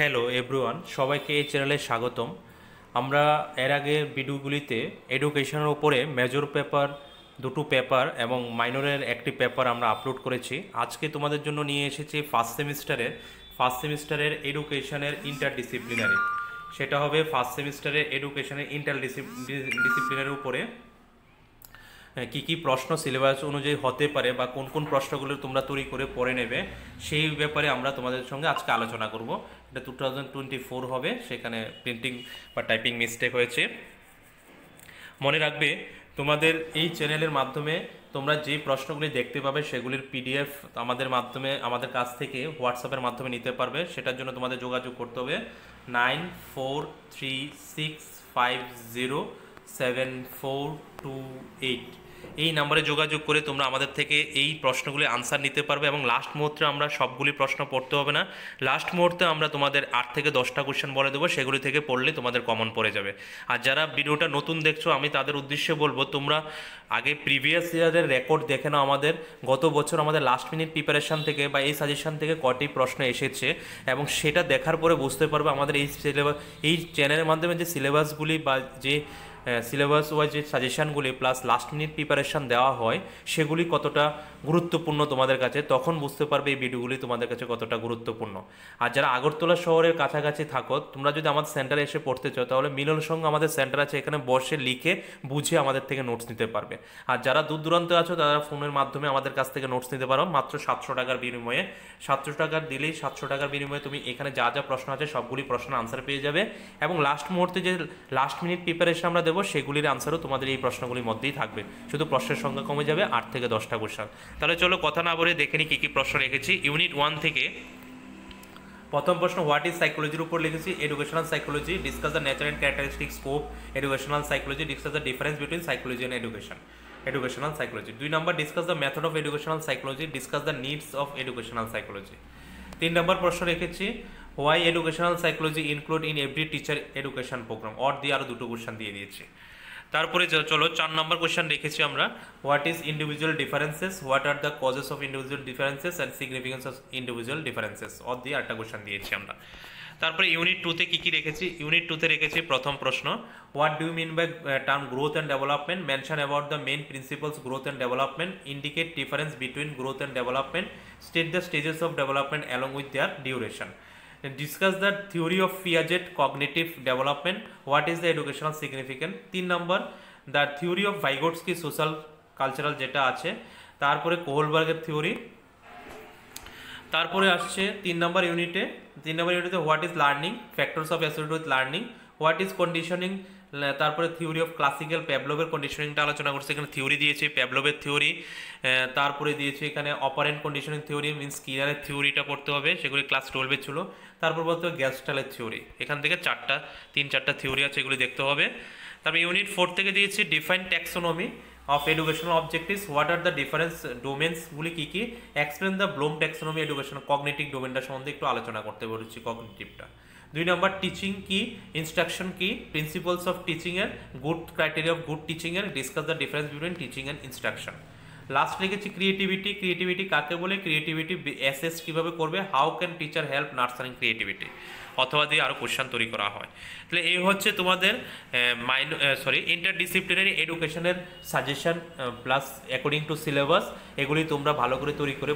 Hello everyone, সবাইকে এই চ্যানেলে স্বাগতম। আমরা এর আগের ভিডিওগুলিতে এডুকেশনের উপরে মেজর পেপার দুটো পেপার এবং মাইনরের একটি পেপার আমরা আপলোড করেছি। আজকে তোমাদের জন্য নিয়ে এসেছি ফার্স্ট সেমিস্টারের এডুকেশনের ইন্টারডিসিপ্লিনারি। সেটা হবে ফার্স্ট সেমিস্টারের এডুকেশনের ইন্টারডিসিপ্লিনারির উপরে কি কি প্রশ্ন সিলেবাস অনুযায়ী হতে পারে বা কোন কোন প্রশ্নগুলো তোমরা তৈরি করে পড়ে নেবে সেই ব্যাপারে আমরা তোমাদের সঙ্গে আজকে আলোচনা করব। এটা 2024 হবে, সেখানে প্রিন্টিং বা টাইপিং মিস্টেক হয়েছে। মনে রাখবে, তোমাদের এই চ্যানেলের মাধ্যমে তোমরা যে প্রশ্নগুলি দেখতে পাবে সেগুলির পিডিএফ আমাদের কাছ থেকে হোয়াটসঅ্যাপের মাধ্যমে নিতে পারবে। সেটার জন্য তোমাদের যোগাযোগ করতে হবে 9436507428। এই নাম্বারে যোগাযোগ করে তোমরা আমাদের থেকে এই প্রশ্নগুলি আনসার নিতে পারবে এবং লাস্ট মুহূর্তে আমরা সবগুলি প্রশ্ন পড়তে হবে না। লাস্ট মুহূর্তে আমরা তোমাদের 8 থেকে 10টা কোশ্চেন বলে দেবো, সেগুলি থেকে পড়লে তোমাদের কমন পড়ে যাবে। আর যারা ভিডিওটা নতুন দেখছো, আমি তাদের উদ্দেশ্যে বলবো তোমরা আগে প্রিভিয়াস ইয়ারের রেকর্ড দেখে নাও। আমাদের গত বছর আমাদের লাস্ট মিনিট প্রিপারেশান থেকে বা এই সাজেশান থেকে কটি প্রশ্ন এসেছে এবং সেটা দেখার পরে বুঝতে পারবে আমাদের এই চ্যানেলের মাধ্যমে যে সিলেবাসগুলি বা যে সিলেবাস ওয়াইজ যে সাজেশানগুলি প্লাস লাস্ট মিনিট প্রিপারেশান দেওয়া হয় সেগুলি কতটা গুরুত্বপূর্ণ তোমাদের কাছে, তখন বুঝতে পারবে এই ভিডিওগুলি তোমাদের কাছে কতটা গুরুত্বপূর্ণ। আর যারা আগরতলা শহরের কাছাকাছি থাকো, তোমরা যদি আমাদের সেন্টারে এসে পড়তে চাও তাহলে মিলন সঙ্গে আমাদের সেন্টার আছে, এখানে বসে লিখে বুঝে আমাদের থেকে নোটস নিতে পারবে। আর যারা দূর দূরান্তে আছো তারা ফোনের মাধ্যমে আমাদের কাছ থেকে নোটস নিতে পারো মাত্র 700 টাকার বিনিময়ে। 700 টাকার দিলেই 700 টাকার বিনিময়ে তুমি এখানে যা যা প্রশ্ন আছে সবগুলি প্রশ্নের আনসার পেয়ে যাবে এবং লাস্ট মুহূর্তে যে লাস্ট মিনিট প্রিপারেশন আমরা দেবো সেগুলির আনসারও তোমাদের এই প্রশ্নগুলির মধ্যেই থাকবে, শুধু প্রশ্নের সংখ্যা কমে যাবে 8 থেকে 10টা কোশ্চেন। তাহলে চলো কথা না বলে দেখে নিই কী কী প্রশ্ন রেখেছি। ইউনিট 1 থেকে প্রথম প্রশ্ন, হোয়াট ইজ সাইকোলজির উপর লিখেছি। Educational psychology, discuss the nature and characteristic scope. Educational psychology, discuss the difference between psychology and educational psychology. 2 নম্বর, discuss the method of educational psychology, discuss the needs of educational psychology. 3 নম্বর প্রশ্ন রেখেছি, why educational psychology include in every teacher education program. অর দিয়ে আরও দুটো question দিয়ে দিয়েছি। তারপরে চলো 4 নম্বর কোশ্চেন রেখেছি আমরা, what is individual differences, what are the causes of individual differences and significance of individual differences. Or দিয়ে একটা কোশ্চেন দিয়েছি আমরা। তারপরে ইউনিট 2 তে কী কী রেখেছি। ইউনিট 2 তে রেখেছি প্রথম প্রশ্ন, what do you mean by term growth and development, mention about the main principles growth and development, indicate difference between growth and development, state the stages of development along with their duration, discuss the theory of Piaget cognitive development, what is the educational significance। 3 number, the theory of Vygotsky social cultural যেটা আছে, তারপরে কোহলবার্গের theory. তারপরে আসছে 3 নম্বর ইউনিটে what is learning, factors of associated with learning, what is conditioning. তারপরে theory of classical প্যাভলভের কন্ডিশনিংটা আলোচনা করছে, এখানে থিওরি দিয়েছে প্যাভলভের থিওরি। তারপরে দিয়েছে এখানে অপারেন্ট কন্ডিশনিং থিওরি, মিনস স্কিনারের থিওরিটা পড়তে হবে, সেগুলি ক্লাস 12 ছিল। তারপর বলতে হবে গ্যাস্টালের থিওরি। এখান থেকে 3-4টা থিওরি আছে, এগুলি দেখতে হবে। তারপরে ইউনিট 4 থেকে দিয়েছি define taxonomy of educational objectives, what are the difference ডোমেন্সগুলি কী কী, explain the Bloom taxonomy education, cognitive ডোমেনটা সম্বন্ধে একটু আলোচনা করতে বলেছি, কগনিটিভটা। 2 নম্বর, টিচিং কি, ইনস্ট্রাকশন কি, প্রিন্সিপালস অফ টিচিং এর, good criteria of good teaching এর, discuss the difference between teaching and instruction. Last লিখেছি ক্রিয়েটিভিটি কাকে বলে, ক্রিয়েটিভিটি অ্যাসেস কীভাবে করবে, how can teacher help nurturing creativity, অথবা দিয়ে আরও কোশ্চেন তৈরি করা হয়। তাহলে এই হচ্ছে তোমাদের ইন্টারডিসিপ্লিনারি এডুকেশনের suggestion plus according to syllabus. এগুলি তোমরা ভালো করে তৈরি করে